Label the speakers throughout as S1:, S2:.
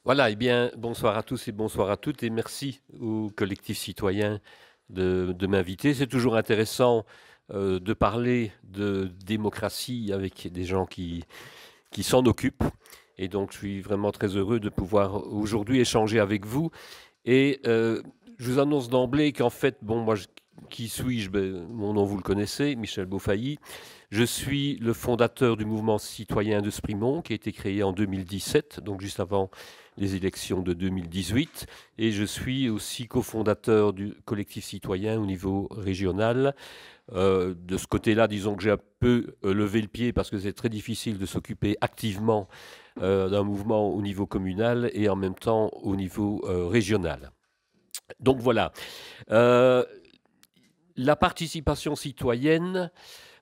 S1: Voilà, eh bien, bonsoir à tous et bonsoir à toutes, et merci au collectif citoyen de m'inviter. C'est toujours intéressant de parler de démocratie avec des gens qui s'en occupent. Et donc, je suis vraiment très heureux de pouvoir aujourd'hui échanger avec vous. Et je vous annonce d'emblée qu'en fait, bon, moi, qui suis-je? Mon nom, vous le connaissez, Michel Beaufailly. Je suis le fondateur du mouvement citoyen de Sprimont, qui a été créé en 2017, donc juste avant les élections de 2018. Et je suis aussi cofondateur du collectif citoyen au niveau régional. De ce côté-là, disons que j'ai un peu levé le pied parce que c'est très difficile de s'occuper activement d'un mouvement au niveau communal et en même temps au niveau régional. Donc voilà. La participation citoyenne,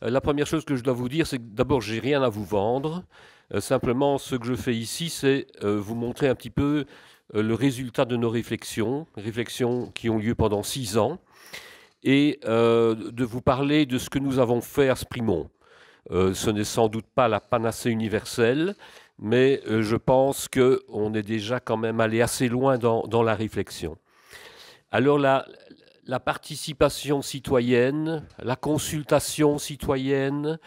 S1: la première chose que je dois vous dire, c'est que d'abord, j'ai rien à vous vendre. Simplement, ce que je fais ici, c'est vous montrer un petit peu le résultat de nos réflexions qui ont lieu pendant 6 ans, et de vous parler de ce que nous avons fait à Sprimont. Ce n'est sans doute pas la panacée universelle, mais je pense qu'on est déjà quand même allé assez loin dans la réflexion. Alors la participation citoyenne, la consultation citoyenne,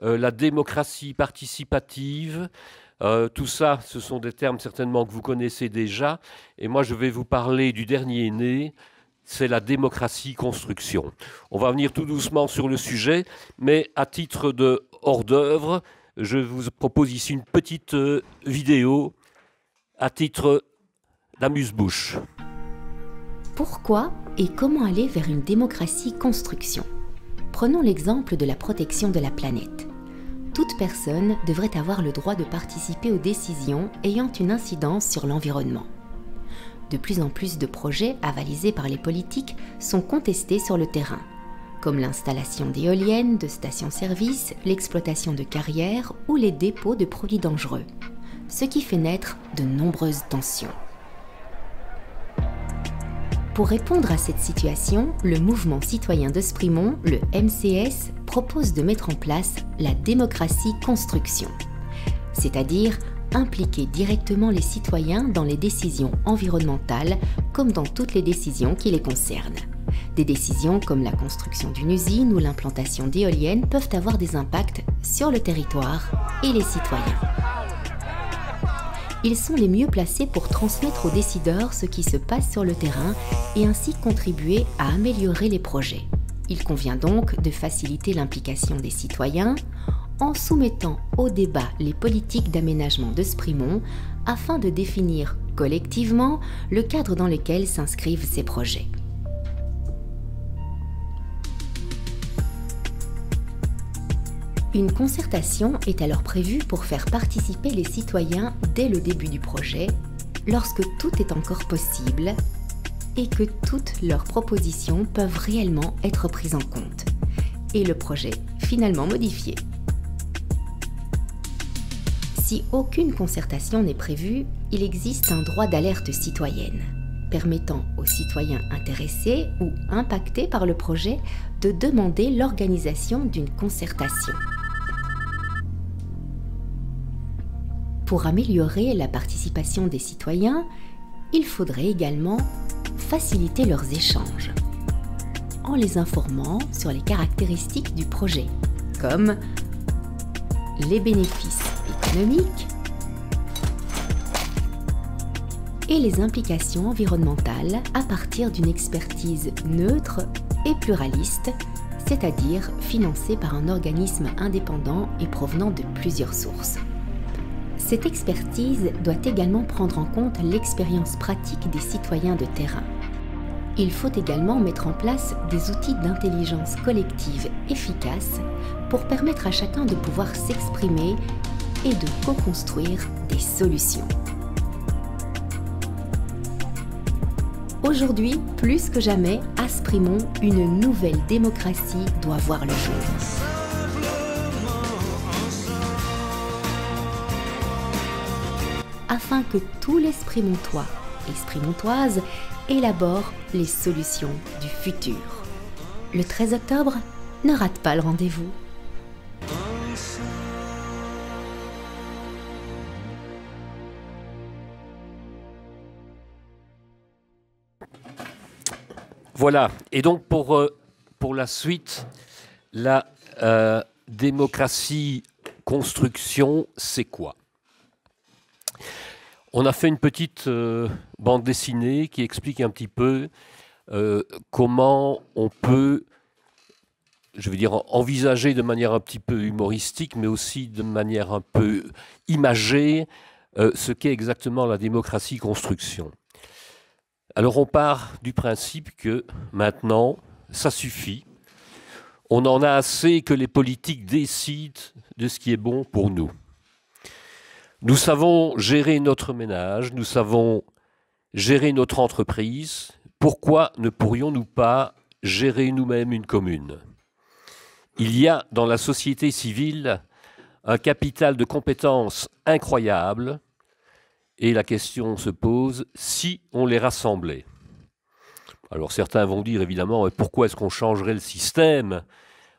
S1: la démocratie participative, tout ça, ce sont des termes certainement que vous connaissez déjà. Et moi, je vais vous parler du dernier né, c'est la démocratie construction. On va venir tout doucement sur le sujet, mais à titre de hors d'œuvre, je vous propose ici une petite vidéo à titre d'amuse-bouche.
S2: Pourquoi et comment aller vers une démocratie construction? Prenons l'exemple de la protection de la planète. Toute personne devrait avoir le droit de participer aux décisions ayant une incidence sur l'environnement. De plus en plus de projets avalisés par les politiques sont contestés sur le terrain, comme l'installation d'éoliennes, de stations-service, l'exploitation de carrières ou les dépôts de produits dangereux, ce qui fait naître de nombreuses tensions. Pour répondre à cette situation, le mouvement citoyen de Sprimont, le MCS, propose de mettre en place la démocratie construction, c'est-à-dire impliquer directement les citoyens dans les décisions environnementales comme dans toutes les décisions qui les concernent. Des décisions comme la construction d'une usine ou l'implantation d'éoliennes peuvent avoir des impacts sur le territoire et les citoyens. Ils sont les mieux placés pour transmettre aux décideurs ce qui se passe sur le terrain et ainsi contribuer à améliorer les projets. Il convient donc de faciliter l'implication des citoyens en soumettant au débat les politiques d'aménagement de Sprimont afin de définir collectivement le cadre dans lequel s'inscrivent ces projets. Une concertation est alors prévue pour faire participer les citoyens dès le début du projet, lorsque tout est encore possible et que toutes leurs propositions peuvent réellement être prises en compte, et le projet finalement modifié. Si aucune concertation n'est prévue, il existe un droit d'alerte citoyenne, permettant aux citoyens intéressés ou impactés par le projet de demander l'organisation d'une concertation. Pour améliorer la participation des citoyens, il faudrait également faciliter leurs échanges, en les informant sur les caractéristiques du projet, comme les bénéfices économiques et les implications environnementales à partir d'une expertise neutre et pluraliste, c'est-à-dire financée par un organisme indépendant et provenant de plusieurs sources. Cette expertise doit également prendre en compte l'expérience pratique des citoyens de terrain. Il faut également mettre en place des outils d'intelligence collective efficaces pour permettre à chacun de pouvoir s'exprimer et de co-construire des solutions. Aujourd'hui, plus que jamais, à Sprimont, une nouvelle démocratie doit voir le jour. Afin que tous les Sprimontois et Sprimontoises élaborent les solutions du futur. Le 13 octobre, ne rate pas le rendez-vous.
S1: Voilà. Et donc, pour la suite, la démocratie construction, c'est quoi? On a fait une petite bande dessinée qui explique un petit peu comment on peut, je veux dire, envisager de manière un petit peu humoristique, mais aussi de manière un peu imagée, ce qu'est exactement la démocratie construction. Alors on part du principe que maintenant, ça suffit. On en a assez que les politiques décident de ce qui est bon pour nous. Nous savons gérer notre ménage, nous savons gérer notre entreprise. Pourquoi ne pourrions-nous pas gérer nous-mêmes une commune? Il y a dans la société civile un capital de compétences incroyable et la question se pose si on les rassemblait. Alors certains vont dire évidemment pourquoi est-ce qu'on changerait le système?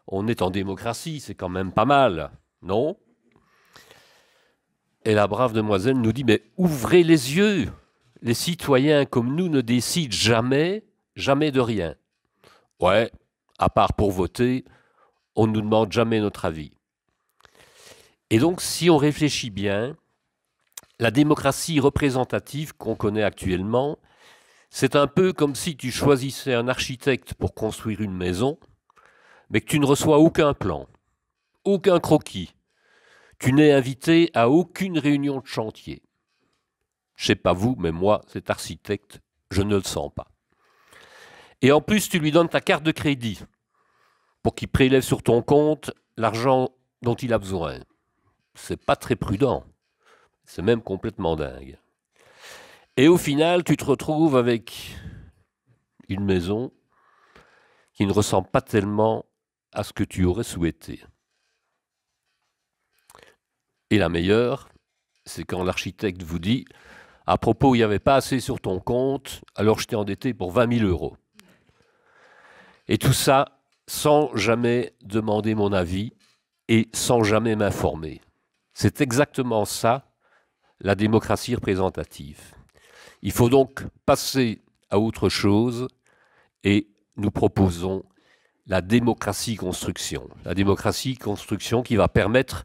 S1: On est en démocratie, c'est quand même pas mal, non? Et la brave demoiselle nous dit mais ouvrez les yeux, les citoyens comme nous ne décident jamais, jamais de rien. Ouais, à part pour voter, on ne nous demande jamais notre avis. Et donc si on réfléchit bien, la démocratie représentative qu'on connaît actuellement, c'est un peu comme si tu choisissais un architecte pour construire une maison, mais que tu ne reçois aucun plan, aucun croquis. Tu n'es invité à aucune réunion de chantier. Je ne sais pas vous, mais moi, cet architecte, je ne le sens pas. Et en plus, tu lui donnes ta carte de crédit pour qu'il prélève sur ton compte l'argent dont il a besoin. C'est pas très prudent. C'est même complètement dingue. Et au final, tu te retrouves avec une maison qui ne ressemble pas tellement à ce que tu aurais souhaité. Et la meilleure, c'est quand l'architecte vous dit « À propos, il n'y avait pas assez sur ton compte, alors je t'ai endetté pour 20 000 €. » Et tout ça sans jamais demander mon avis et sans jamais m'informer. C'est exactement ça, la démocratie représentative. Il faut donc passer à autre chose et nous proposons la démocratie construction. La démocratie construction qui va permettre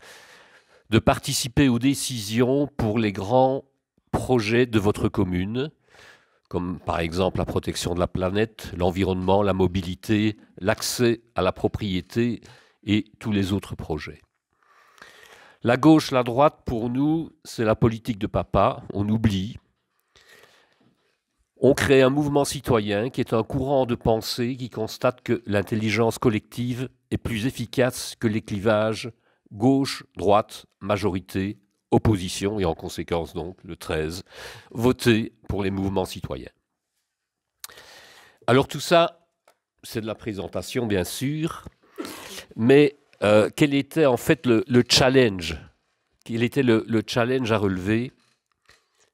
S1: de participer aux décisions pour les grands projets de votre commune, comme par exemple la protection de la planète, l'environnement, la mobilité, l'accès à la propriété et tous les autres projets. La gauche, la droite, pour nous, c'est la politique de papa, on oublie. On crée un mouvement citoyen qui est un courant de pensée qui constate que l'intelligence collective est plus efficace que les clivages gauche, droite, majorité, opposition, et en conséquence donc, le 13, voter pour les mouvements citoyens. Alors tout ça, c'est de la présentation bien sûr, mais quel était en fait le challenge? Quel était le challenge à relever?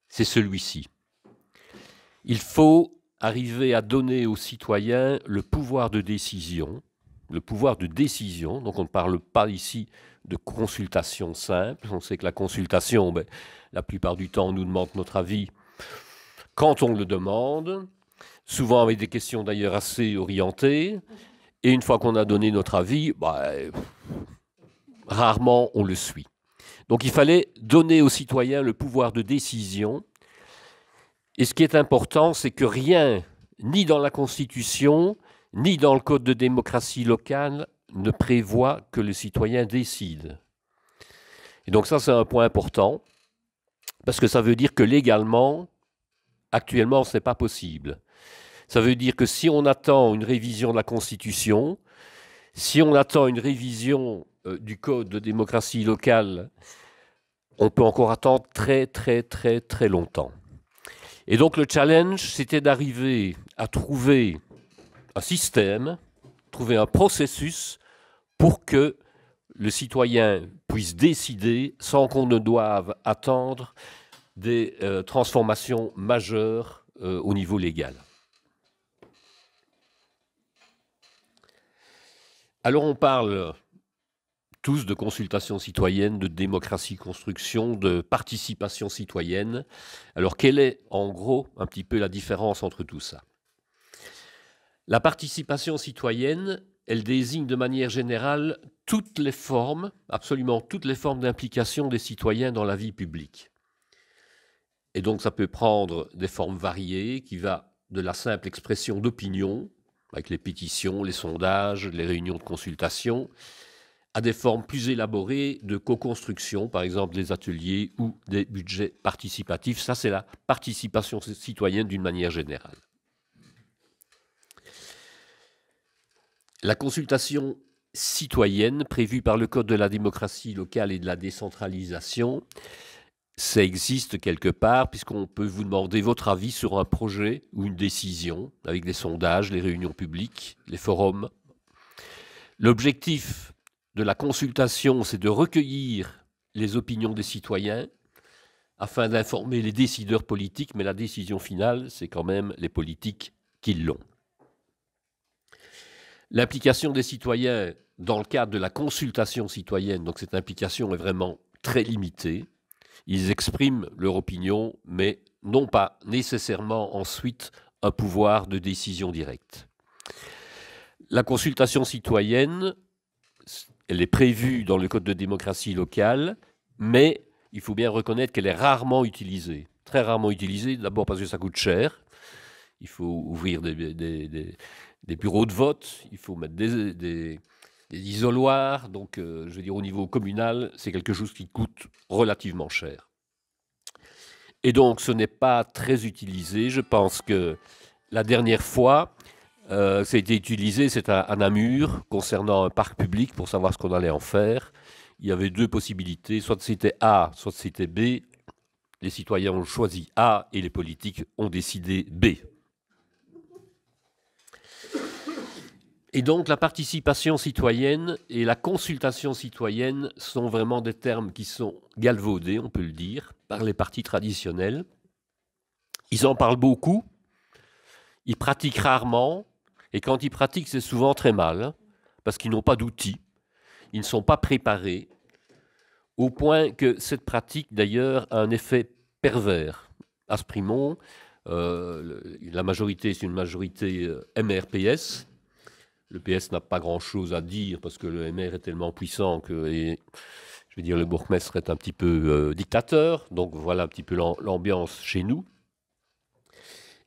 S1: C'est celui-ci. Il faut arriver à donner aux citoyens le pouvoir de décision, donc on ne parle pas ici de consultation simple, on sait que la consultation, la plupart du temps on nous demande notre avis quand on le demande, souvent avec des questions d'ailleurs assez orientées, et une fois qu'on a donné notre avis, rarement on le suit. Donc il fallait donner aux citoyens le pouvoir de décision. Et ce qui est important, c'est que rien, ni dans la Constitution, ni dans le Code de démocratie locale, ne prévoit que le citoyen décide. Et donc ça, c'est un point important, parce que ça veut dire que légalement, actuellement, ce n'est pas possible. Ça veut dire que si on attend une révision de la Constitution, si on attend une révision du Code de démocratie locale, on peut encore attendre très, très, très, très longtemps. Et donc le challenge, c'était d'arriver à trouver un système, trouver un processus pour que le citoyen puisse décider sans qu'on ne doive attendre des transformations majeures au niveau légal. Alors on parle tous de consultation citoyenne, de démocratie construction, de participation citoyenne. Alors quelle est en gros un petit peu la différence entre tout ça? La participation citoyenne, elle désigne de manière générale toutes les formes, absolument toutes les formes d'implication des citoyens dans la vie publique. Et donc ça peut prendre des formes variées, qui va de la simple expression d'opinion, avec les pétitions, les sondages, les réunions de consultation, à des formes plus élaborées de co-construction, par exemple des ateliers ou des budgets participatifs. Ça, c'est la participation citoyenne d'une manière générale. La consultation citoyenne prévue par le Code de la démocratie locale et de la décentralisation, ça existe quelque part, puisqu'on peut vous demander votre avis sur un projet ou une décision, avec les sondages, les réunions publiques, les forums. L'objectif de la consultation, c'est de recueillir les opinions des citoyens afin d'informer les décideurs politiques, mais la décision finale, c'est quand même les politiques qui l'ont. L'implication des citoyens dans le cadre de la consultation citoyenne, donc cette implication est vraiment très limitée. Ils expriment leur opinion, mais n'ont pas nécessairement ensuite un pouvoir de décision directe. La consultation citoyenne, elle est prévue dans le Code de démocratie locale, mais il faut bien reconnaître qu'elle est rarement utilisée. Très rarement utilisée, d'abord parce que ça coûte cher. Il faut ouvrir des bureaux de vote, il faut mettre des isoloirs. Donc, je veux dire, au niveau communal, c'est quelque chose qui coûte relativement cher. Et donc, ce n'est pas très utilisé. Je pense que la dernière fois, ça a été utilisé, c'est à Namur, concernant un parc public, pour savoir ce qu'on allait en faire. Il y avait deux possibilités, soit c'était A, soit c'était B. Les citoyens ont choisi A et les politiques ont décidé B. Et donc la participation citoyenne et la consultation citoyenne sont vraiment des termes qui sont galvaudés, on peut le dire, par les partis traditionnels. Ils en parlent beaucoup, ils pratiquent rarement, et quand ils pratiquent, c'est souvent très mal, hein, parce qu'ils n'ont pas d'outils, ils ne sont pas préparés, au point que cette pratique, d'ailleurs, a un effet pervers. Asprimont, la majorité, c'est une majorité MRPS. Le PS n'a pas grand-chose à dire parce que le MR est tellement puissant que, je veux dire, le bourgmestre est un petit peu dictateur. Donc voilà un petit peu l'ambiance chez nous.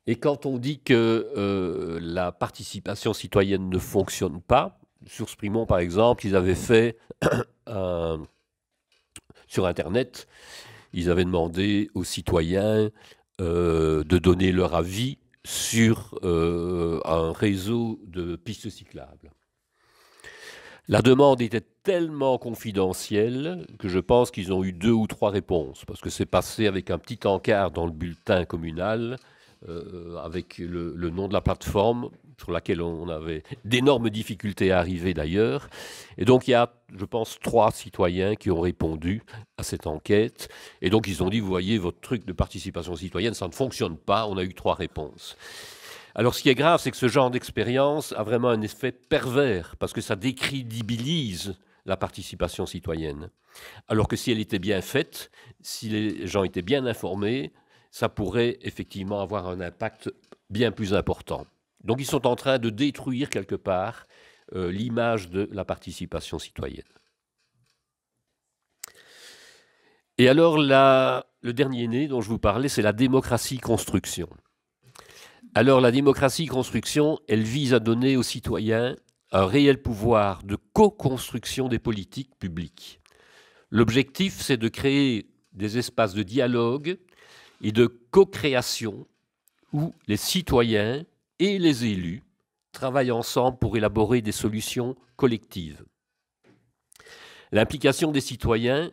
S1: Et quand on dit que la participation citoyenne ne fonctionne pas, sur Sprimont par exemple, ils avaient fait sur Internet, ils avaient demandé aux citoyens de donner leur avis sur un réseau de pistes cyclables. La demande était tellement confidentielle que je pense qu'ils ont eu 2 ou 3 réponses, parce que c'est passé avec un petit encart dans le bulletin communal, avec le nom de la plateforme, sur laquelle on avait d'énormes difficultés à arriver d'ailleurs. Et donc il y a, je pense, 3 citoyens qui ont répondu à cette enquête. Et donc ils ont dit, vous voyez, votre truc de participation citoyenne, ça ne fonctionne pas, on a eu 3 réponses. Alors ce qui est grave, c'est que ce genre d'expérience a vraiment un effet pervers, parce que ça décrédibilise la participation citoyenne. Alors que si elle était bien faite, si les gens étaient bien informés, ça pourrait effectivement avoir un impact bien plus important. Donc ils sont en train de détruire quelque part l'image de la participation citoyenne. Et alors le dernier né dont je vous parlais, c'est la démocratie-construction. Alors la démocratie-construction, elle vise à donner aux citoyens un réel pouvoir de co-construction des politiques publiques. L'objectif, c'est de créer des espaces de dialogue et de co-création où les citoyens et les élus travaillent ensemble pour élaborer des solutions collectives. L'implication des citoyens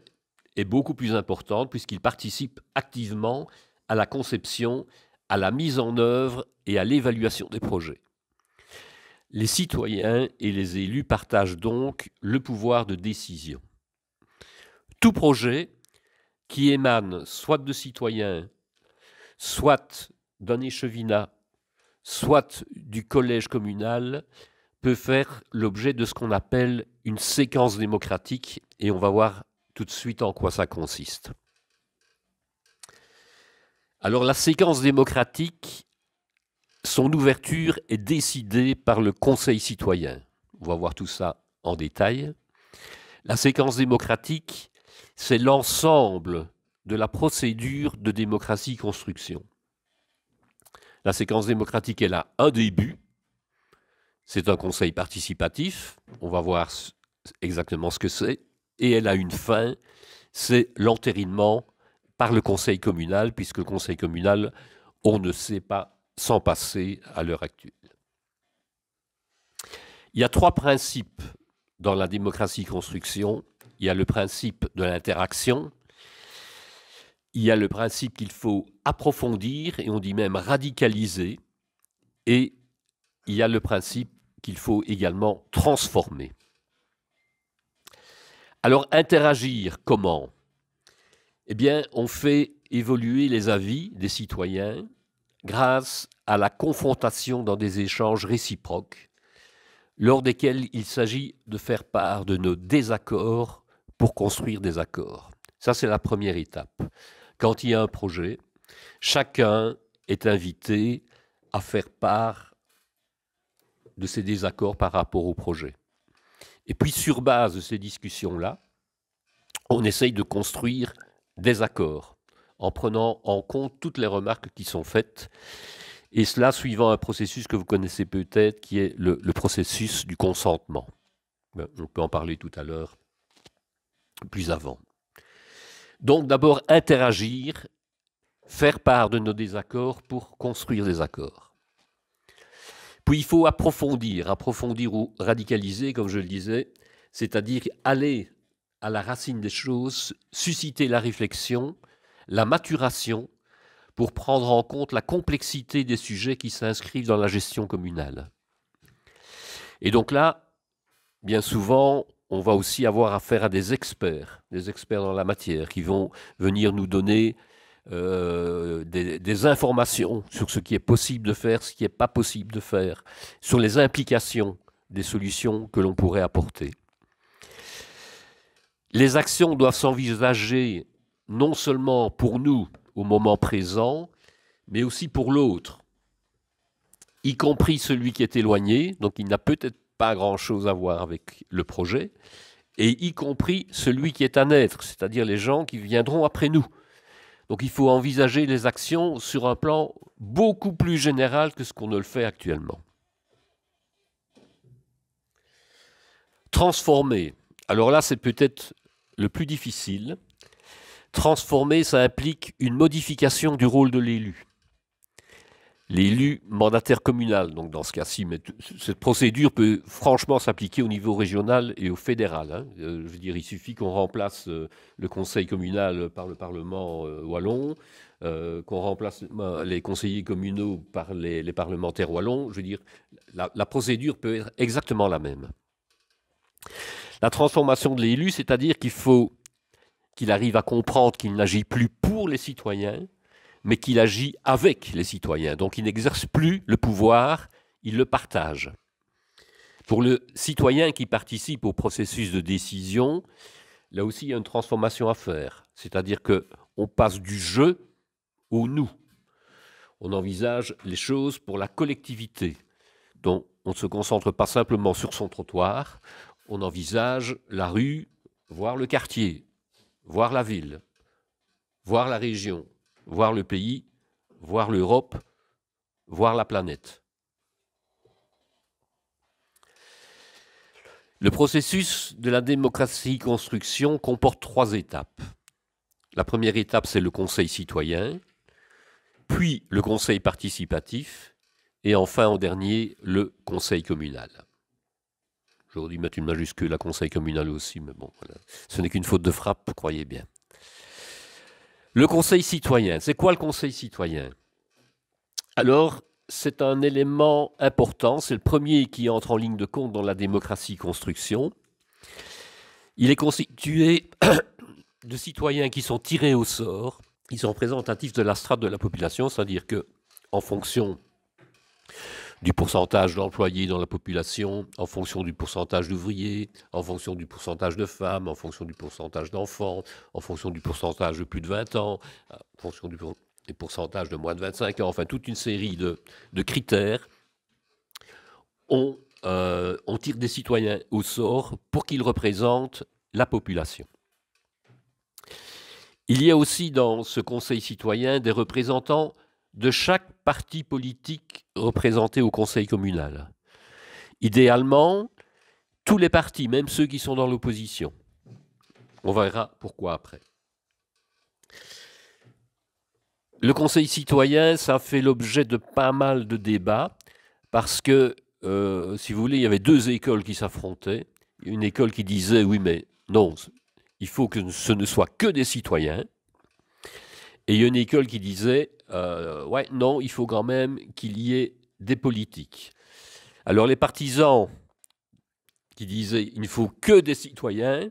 S1: est beaucoup plus importante puisqu'ils participent activement à la conception, à la mise en œuvre et à l'évaluation des projets. Les citoyens et les élus partagent donc le pouvoir de décision. Tout projet qui émane soit de citoyens, soit d'un échevinat, soit du collège communal, peut faire l'objet de ce qu'on appelle une séquence démocratique, et on va voir tout de suite en quoi ça consiste. Alors la séquence démocratique, son ouverture est décidée par le Conseil citoyen. On va voir tout ça en détail. La séquence démocratique, c'est l'ensemble de la procédure de démocratie-construction. La séquence démocratique, elle a un début, c'est un conseil participatif, on va voir exactement ce que c'est, et elle a une fin, c'est l'entérinement par le conseil communal, puisque le conseil communal, on ne sait pas s'en passer à l'heure actuelle. Il y a 3 principes dans la démocratie-construction. Il y a le principe de l'interaction, il y a le principe qu'il faut approfondir, et on dit même radicaliser, et il y a le principe qu'il faut également transformer. Alors, interagir, comment? Eh bien, on fait évoluer les avis des citoyens grâce à la confrontation dans des échanges réciproques, lors desquels il s'agit de faire part de nos désaccords pour construire des accords. Ça, c'est la première étape. Quand il y a un projet, chacun est invité à faire part de ses désaccords par rapport au projet. Et puis, sur base de ces discussions-là, on essaye de construire des accords en prenant en compte toutes les remarques qui sont faites, et cela suivant un processus que vous connaissez peut-être, qui est le processus du consentement. On peut en parler tout à l'heure, plus avant. Donc d'abord interagir, faire part de nos désaccords pour construire des accords. Puis il faut approfondir ou radicaliser, comme je le disais, c'est-à-dire aller à la racine des choses, susciter la réflexion, la maturation, pour prendre en compte la complexité des sujets qui s'inscrivent dans la gestion communale. Et donc là, bien souvent, on va aussi avoir affaire à des experts dans la matière, qui vont venir nous donner des informations sur ce qui est possible de faire, ce qui n'est pas possible de faire, sur les implications des solutions que l'on pourrait apporter. Les actions doivent s'envisager non seulement pour nous, au moment présent, mais aussi pour l'autre, y compris celui qui est éloigné, donc il n'a peut-être pas grand-chose à voir avec le projet, et y compris celui qui est à naître, c'est-à-dire les gens qui viendront après nous. Donc il faut envisager les actions sur un plan beaucoup plus général que ce qu'on ne le fait actuellement. Transformer. Alors là, c'est peut-être le plus difficile. Transformer, ça implique une modification du rôle de l'élu. L'élu mandataire communal, donc dans ce cas-ci, mais cette procédure peut franchement s'appliquer au niveau régional et au fédéral. Hein. Je veux dire, il suffit qu'on remplace le conseil communal par le Parlement wallon, qu'on remplace les conseillers communaux par les parlementaires wallons. Je veux dire, la procédure peut être exactement la même. La transformation de l'élu, c'est-à-dire qu'il faut qu'il arrive à comprendre qu'il n'agit plus pour les citoyens, mais qu'il agit avec les citoyens. Donc il n'exerce plus le pouvoir, il le partage. Pour le citoyen qui participe au processus de décision, là aussi il y a une transformation à faire. C'est-à-dire qu'on passe du je au nous. On envisage les choses pour la collectivité. Donc on ne se concentre pas simplement sur son trottoir, on envisage la rue, voire le quartier, voire la ville, voire la région, voire le pays, voire l'Europe, voire la planète. Le processus de la démocratie-construction comporte 3 étapes. La première étape, c'est le conseil citoyen, puis le conseil participatif, et enfin, en dernier, le conseil communal. J'aurais dû mettre une majuscule à conseil communal aussi, mais bon, voilà. Ce n'est qu'une faute de frappe, croyez bien. Le conseil citoyen, c'est quoi le conseil citoyen? Alors, c'est un élément important, c'est le premier qui entre en ligne de compte dans la démocratie-construction. Il est constitué de citoyens qui sont tirés au sort, ils sont représentatifs de la strate de la population, c'est-à-dire qu'en fonction du pourcentage d'employés dans la population, en fonction du pourcentage d'ouvriers, en fonction du pourcentage de femmes, en fonction du pourcentage d'enfants, en fonction du pourcentage de plus de 20 ans, en fonction du... les pourcentages de moins de 25 ans, enfin toute une série de critères, on tire des citoyens au sort pour qu'ils représentent la population. Il y a aussi dans ce conseil citoyen des représentants de chaque parti politique représenté au conseil communal. Idéalement, tous les partis, même ceux qui sont dans l'opposition. On verra pourquoi après. Le conseil citoyen, ça fait l'objet de pas mal de débats parce que, si vous voulez, il y avait deux écoles qui s'affrontaient. Une école qui disait, oui, mais non, il faut que ce ne soit que des citoyens. Et il y a une école qui disait, ouais, non, il faut quand même qu'il y ait des politiques. Alors les partisans qui disaient, il ne faut que des citoyens,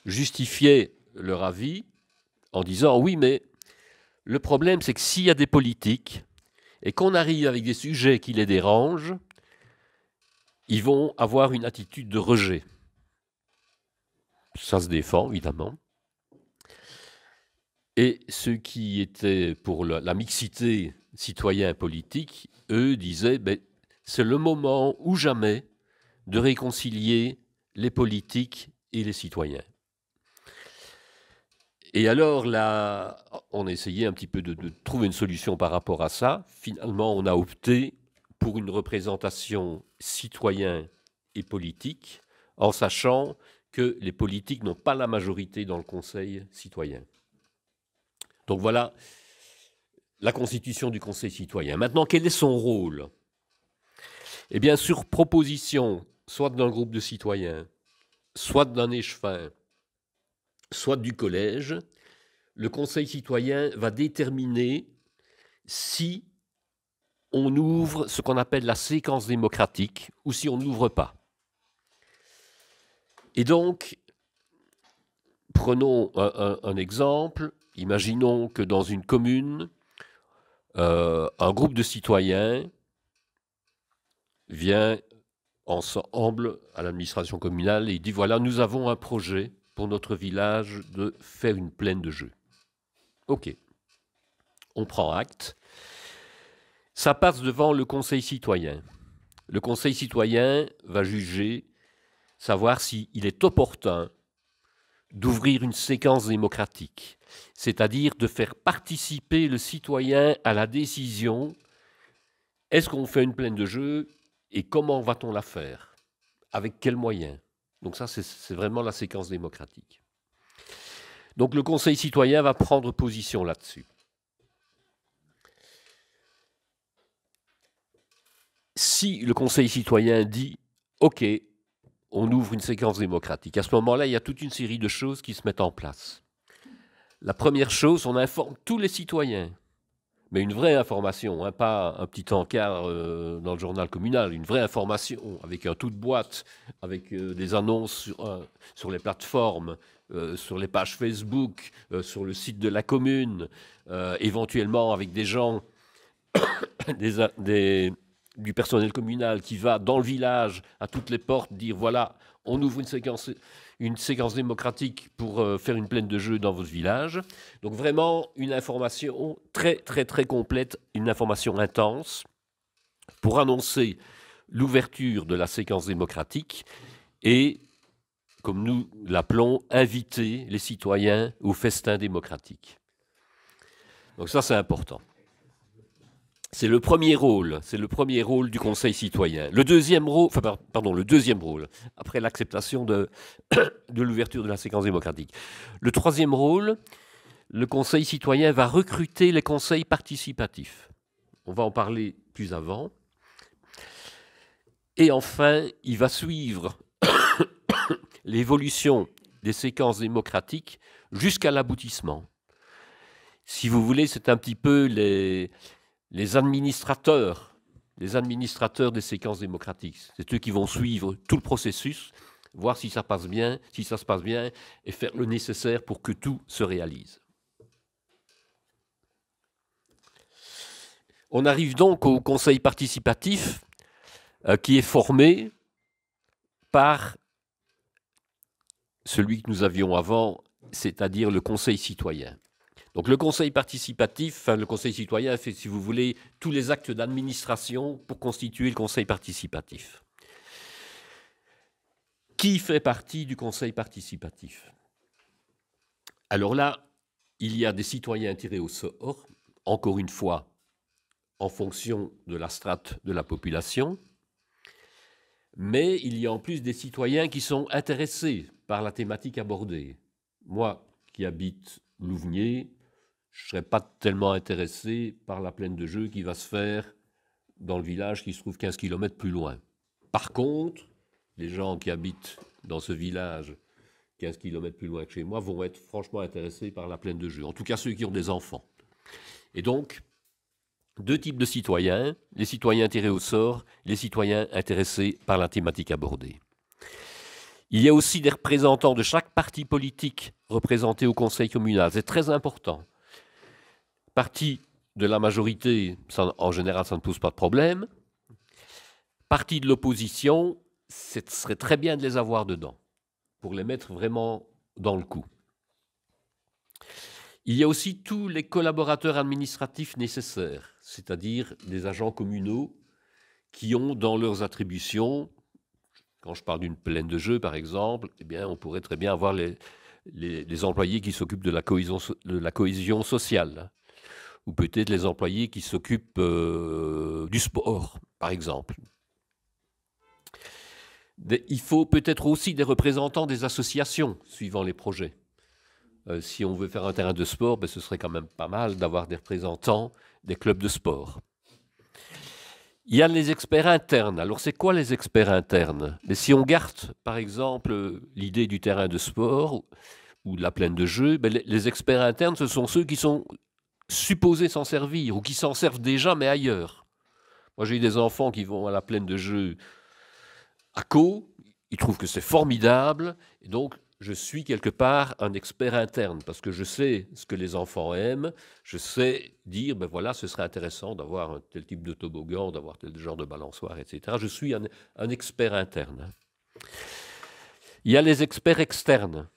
S1: justifiaient leur avis en disant, oui, mais le problème, c'est que s'il y a des politiques et qu'on arrive avec des sujets qui les dérangent, ils vont avoir une attitude de rejet. Ça se défend, évidemment. Et ceux qui étaient pour la mixité citoyen-politique, eux disaient, ben, c'est le moment ou jamais de réconcilier les politiques et les citoyens. Et alors là, on a essayé un petit peu de trouver une solution par rapport à ça. Finalement, on a opté pour une représentation citoyen et politique, en sachant que les politiques n'ont pas la majorité dans le Conseil citoyen. Donc voilà la constitution du Conseil citoyen. Maintenant, quel est son rôle? Eh bien, sur proposition, soit d'un groupe de citoyens, soit d'un échevin, soit du collège, le Conseil citoyen va déterminer si on ouvre ce qu'on appelle la séquence démocratique ou si on n'ouvre pas. Et donc, prenons un exemple. Imaginons que dans une commune, un groupe de citoyens vient ensemble à l'administration communale et dit, voilà, nous avons un projet pour notre village de faire une plaine de jeux. OK. On prend acte. Ça passe devant le conseil citoyen. Le conseil citoyen va juger, savoir s'il est opportun d'ouvrir une séquence démocratique, c'est-à-dire de faire participer le citoyen à la décision. Est-ce qu'on fait une plaine de jeux et comment va-t-on la faire? Avec quels moyens? Donc ça, c'est vraiment la séquence démocratique. Donc le Conseil citoyen va prendre position là-dessus. Si le Conseil citoyen dit « OK, on ouvre une séquence démocratique », à ce moment-là, il y a toute une série de choses qui se mettent en place. La première chose, on informe tous les citoyens, mais une vraie information, hein, pas un petit encart dans le journal communal, une vraie information avec un tout de boîte, avec des annonces sur les plateformes, sur les pages Facebook, sur le site de la commune, éventuellement avec des gens, du personnel communal qui va dans le village, à toutes les portes, dire voilà, on ouvre une séquence démocratique pour faire une plaine de jeux dans votre village. Donc vraiment une information très, très, très complète, une information intense pour annoncer l'ouverture de la séquence démocratique et, comme nous l'appelons, inviter les citoyens au festin démocratique. Donc ça, c'est important. C'est le premier rôle du Conseil citoyen. Le deuxième rôle, après l'acceptation de l'ouverture de la séquence démocratique. Le troisième rôle, le Conseil citoyen va recruter les conseils participatifs. On va en parler plus avant. Et enfin, il va suivre l'évolution des séquences démocratiques jusqu'à l'aboutissement. Si vous voulez, c'est un petit peu les administrateurs des séquences démocratiques. C'est eux qui vont suivre tout le processus, voir si ça se passe bien, et faire le nécessaire pour que tout se réalise. On arrive donc au conseil participatif qui est formé par celui que nous avions avant, c'est-à-dire le conseil citoyen. Donc le conseil participatif, enfin le conseil citoyen fait, si vous voulez, tous les actes d'administration pour constituer le conseil participatif. Qui fait partie du conseil participatif? Alors là, il y a des citoyens tirés au sort, encore une fois, en fonction de la strate de la population, mais il y a en plus des citoyens qui sont intéressés par la thématique abordée. Moi, qui habite Louvenier, je ne serais pas tellement intéressé par la plaine de jeu qui va se faire dans le village qui se trouve 15 km plus loin. Par contre, les gens qui habitent dans ce village 15 km plus loin que chez moi vont être franchement intéressés par la plaine de jeu, en tout cas ceux qui ont des enfants. Et donc, deux types de citoyens, les citoyens tirés au sort, les citoyens intéressés par la thématique abordée. Il y a aussi des représentants de chaque parti politique représentés au conseil communal, c'est très important. Parti de la majorité, ça, en général, ça ne pose pas de problème. Parti de l'opposition, ce serait très bien de les avoir dedans, pour les mettre vraiment dans le coup. Il y a aussi tous les collaborateurs administratifs nécessaires, c'est-à-dire des agents communaux qui ont dans leurs attributions, quand je parle d'une plaine de jeu par exemple, eh bien, on pourrait très bien avoir les employés qui s'occupent de la cohésion sociale, ou peut-être les employés qui s'occupent du sport, par exemple. Il faut peut-être aussi des représentants des associations, suivant les projets. Si on veut faire un terrain de sport, ben, ce serait quand même pas mal d'avoir des représentants des clubs de sport. Il y a les experts internes. Alors, c'est quoi les experts internes? Mais si on garde, par exemple, l'idée du terrain de sport ou de la plaine de jeu, ben, les experts internes, ce sont ceux qui sont supposés s'en servir ou qui s'en servent déjà, mais ailleurs. Moi, j'ai eu des enfants qui vont à la plaine de jeu à Caux, ils trouvent que c'est formidable, et donc je suis quelque part un expert interne, parce que je sais ce que les enfants aiment, je sais dire, ben voilà, ce serait intéressant d'avoir un tel type de toboggan, d'avoir tel genre de balançoire, etc. Je suis un expert interne. Il y a les experts externes.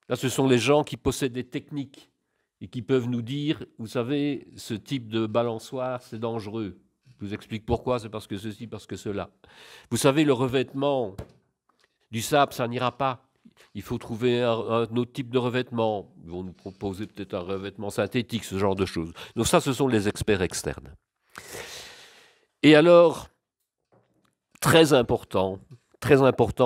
S1: Là, ce sont les gens qui possèdent des techniques et qui peuvent nous dire, vous savez, ce type de balançoire, c'est dangereux. Je vous explique pourquoi, c'est parce que ceci, parce que cela. Vous savez, le revêtement du sable, ça n'ira pas. Il faut trouver un autre type de revêtement. Ils vont nous proposer peut-être un revêtement synthétique, ce genre de choses. Donc ça, ce sont les experts externes. Et alors, très important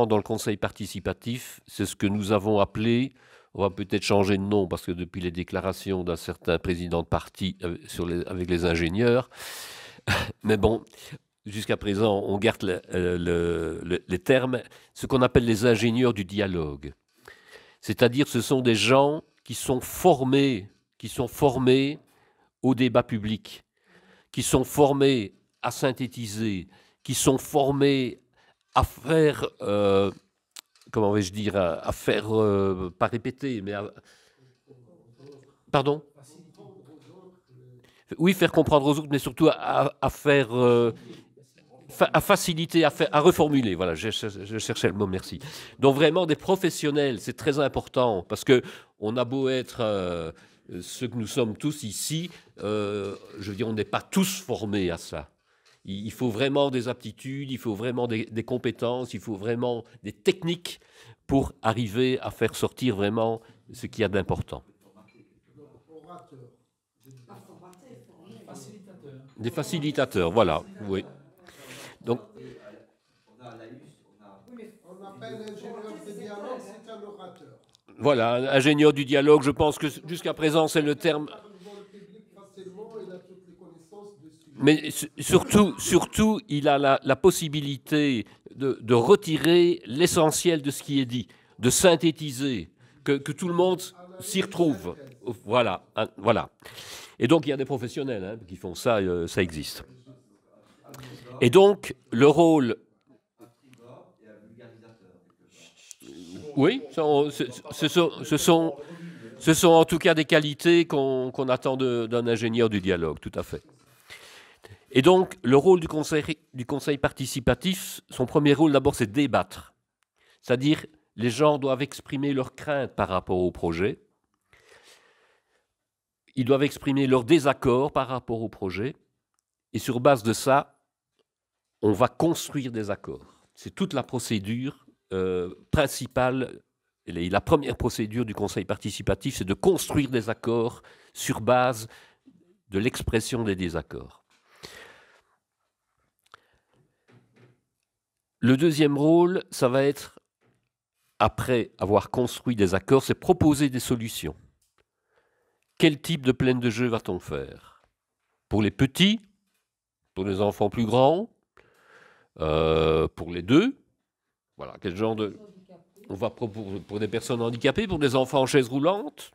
S1: dans le conseil participatif, c'est ce que nous avons appelé, on va peut-être changer de nom, parce que depuis les déclarations d'un certain président de parti avec les ingénieurs, mais bon, jusqu'à présent, on garde les termes, ce qu'on appelle les ingénieurs du dialogue. C'est-à-dire, ce sont des gens qui sont formés au débat public, qui sont formés à synthétiser, qui sont formés à faire, comment vais-je dire, à faire, pas répéter, mais pardon ? Oui, faire comprendre aux autres, mais surtout à faire, à faciliter, à reformuler. Voilà, je cherchais le mot, merci. Donc vraiment des professionnels, c'est très important, parce que on a beau être ceux que nous sommes tous ici, je veux dire, on n'est pas tous formés à ça. Il faut vraiment des aptitudes, il faut vraiment des compétences, il faut vraiment des techniques pour arriver à faire sortir vraiment ce qu'il y a d'important. Des facilitateurs, voilà, oui. Donc,
S3: on appelle ingénieur de dialogue, c'est un orateur.
S1: Voilà, ingénieur du dialogue, je pense que jusqu'à présent, c'est le terme. Mais surtout, il a la possibilité de retirer l'essentiel de ce qui est dit, de synthétiser, que tout le monde s'y retrouve. Voilà, voilà. Et donc, il y a des professionnels qui font ça, ça existe. Et donc, le rôle... Oui, ce sont en tout cas des qualités qu'on attend d'un ingénieur du dialogue, tout à fait. Et donc, le rôle du conseil participatif, son premier rôle d'abord, c'est débattre. C'est-à-dire, les gens doivent exprimer leurs craintes par rapport au projet. ils doivent exprimer leur désaccord par rapport au projet, et sur base de ça, on va construire des accords. C'est toute la procédure principale, et la première procédure du conseil participatif, c'est de construire des accords sur base de l'expression des désaccords. Le deuxième rôle, ça va être, après avoir construit des accords, c'est proposer des solutions. Quel type de plaine de jeu va-t-on faire? Pour les petits, pour les enfants plus grands, pour les deux, voilà, quel genre de... On va proposer pour des personnes handicapées, pour des enfants en chaise roulante,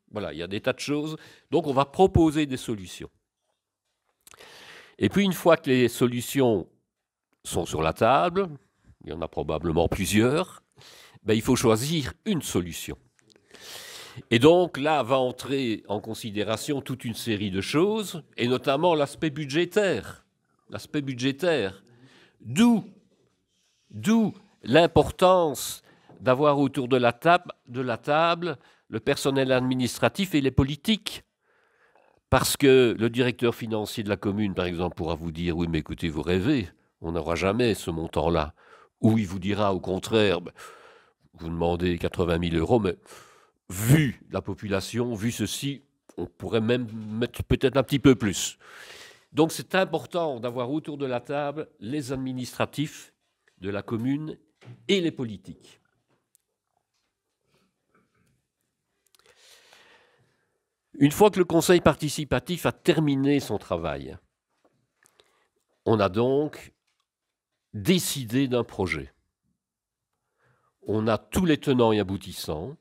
S1: voilà, il y a des tas de choses. Donc on va proposer des solutions. Et puis une fois que les solutions sont sur la table, il y en a probablement plusieurs, ben, il faut choisir une solution. Et donc là va entrer en considération toute une série de choses, et notamment l'aspect budgétaire. L'aspect budgétaire. D'où l'importance d'avoir autour de la table le personnel administratif et les politiques. Parce que le directeur financier de la commune, par exemple, pourra vous dire « Oui, mais écoutez, vous rêvez, on n'aura jamais ce montant-là. » Ou il vous dira au contraire « Vous demandez 80 000 euros, mais vu la population, vu ceci, on pourrait même mettre peut-être un petit peu plus. » Donc c'est important d'avoir autour de la table les administratifs de la commune et les politiques. Une fois que le conseil participatif a terminé son travail, on a donc décidé d'un projet. On a tous les tenants et aboutissants,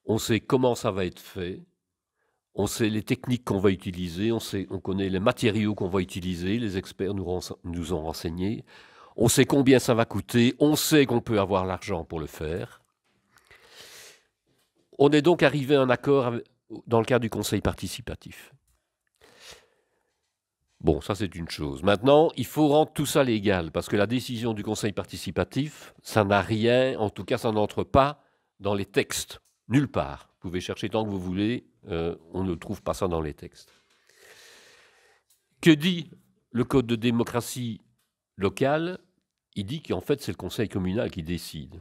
S1: on sait comment ça va être fait, on sait les techniques qu'on va utiliser, on connaît les matériaux qu'on va utiliser, les experts nous ont renseigné, on sait combien ça va coûter, on sait qu'on peut avoir l'argent pour le faire. On est donc arrivé à un accord dans le cadre du conseil participatif. Bon, ça c'est une chose. Maintenant, il faut rendre tout ça légal, parce que la décision du conseil participatif, ça n'a rien, en tout cas ça n'entre pas dans les textes, nulle part. Vous pouvez chercher tant que vous voulez, on ne trouve pas ça dans les textes. Que dit le Code de démocratie locale? Il dit qu'en fait c'est le conseil communal qui décide.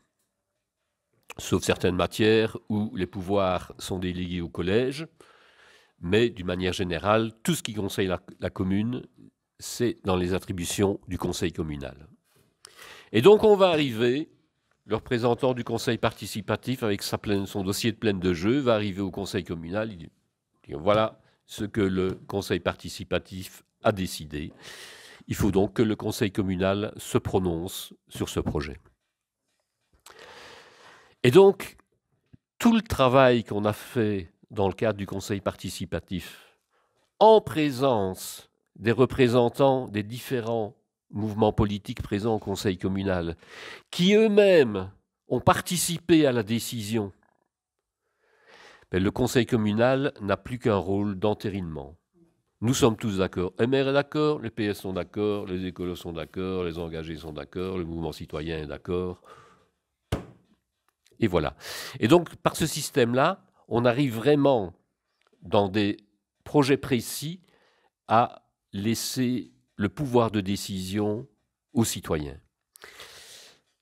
S1: Sauf certaines matières où les pouvoirs sont délégués au collège, mais d'une manière générale, tout ce qui conseille la commune, c'est dans les attributions du conseil communal. Et donc on va arriver, le représentant du conseil participatif avec son dossier de plaine de jeu va arriver au conseil communal, il dit voilà ce que le conseil participatif a décidé. Il faut donc que le conseil communal se prononce sur ce projet. Et donc, tout le travail qu'on a fait dans le cadre du conseil participatif, en présence des représentants des différents mouvements politiques présents au conseil communal, qui eux-mêmes ont participé à la décision, mais le conseil communal n'a plus qu'un rôle d'entérinement. Nous sommes tous d'accord. MR est d'accord, les PS sont d'accord, les écolos sont d'accord, les engagés sont d'accord, le mouvement citoyen est d'accord. Et voilà. Et donc, par ce système-là, on arrive vraiment, dans des projets précis, à laisser le pouvoir de décision aux citoyens.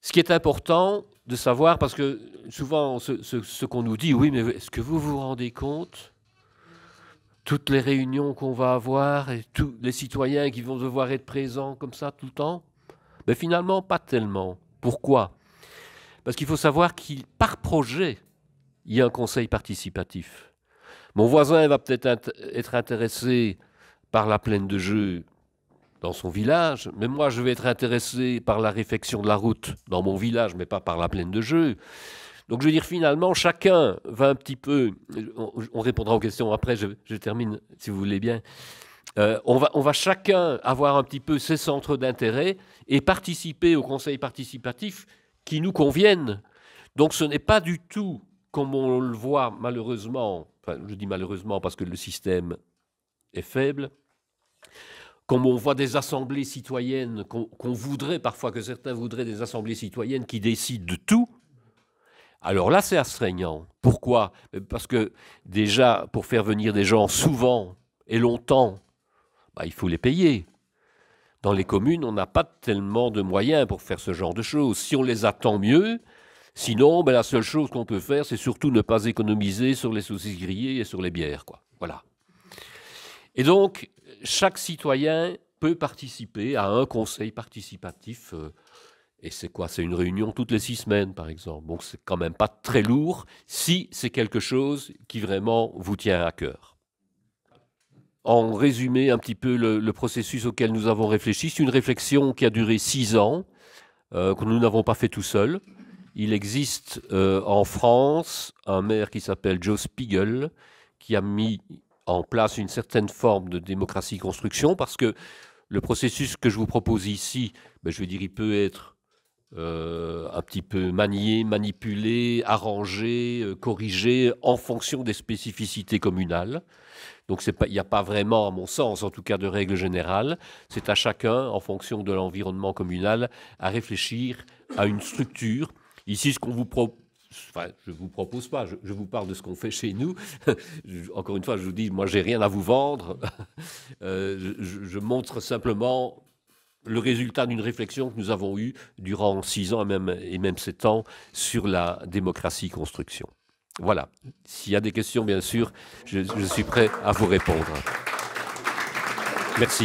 S1: Ce qui est important de savoir, parce que souvent, ce qu'on nous dit, oui, mais est-ce que vous vous rendez compte? Toutes les réunions qu'on va avoir et tous les citoyens qui vont devoir être présents comme ça tout le temps? Mais finalement, pas tellement. Pourquoi? Parce qu'il faut savoir par projet, il y a un conseil participatif. Mon voisin va peut-être être intéressé par la plaine de jeu dans son village, mais moi je vais être intéressé par la réfection de la route dans mon village, mais pas par la plaine de jeu. Donc je veux dire, finalement, chacun va un petit peu... On répondra aux questions après, je termine, si vous voulez bien. On va chacun avoir un petit peu ses centres d'intérêt et participer au conseil participatif qui nous conviennent. Donc ce n'est pas du tout, comme on le voit malheureusement, enfin je dis malheureusement parce que le système est faible, comme on voit des assemblées citoyennes, qu'on voudrait parfois, que certains voudraient des assemblées citoyennes qui décident de tout, alors là, c'est astreignant. Pourquoi? Parce que déjà, pour faire venir des gens souvent et longtemps, il faut les payer. Dans les communes, on n'a pas tellement de moyens pour faire ce genre de choses. Si on les attend mieux, sinon, la seule chose qu'on peut faire, c'est surtout ne pas économiser sur les saucisses grillées et sur les bières, quoi. Voilà. Et donc, chaque citoyen peut participer à un conseil participatif. Et c'est quoi? C'est une réunion toutes les 6 semaines, par exemple. Donc, c'est quand même pas très lourd si c'est quelque chose qui vraiment vous tient à cœur. En résumé un petit peu le processus auquel nous avons réfléchi, c'est une réflexion qui a duré 6 ans, que nous n'avons pas fait tout seuls. Il existe en France un maire qui s'appelle Joe Spiegel, qui a mis en place une certaine forme de démocratie construction, parce que le processus que je vous propose ici, je veux dire, il peut être un petit peu manié, manipulé, arrangé, corrigé en fonction des spécificités communales. Donc il n'y a pas vraiment, à mon sens, en tout cas de règle générale. C'est à chacun, en fonction de l'environnement communal, à réfléchir à une structure. Ici, ce qu'on vous propose, je ne vous propose pas, je vous parle de ce qu'on fait chez nous. Encore une fois, je vous dis, moi, j'ai rien à vous vendre. Je montre simplement le résultat d'une réflexion que nous avons eue durant 6 ans et même 7 ans sur la démocratie construction. Voilà. S'il y a des questions, bien sûr, je suis prêt à vous répondre. Merci.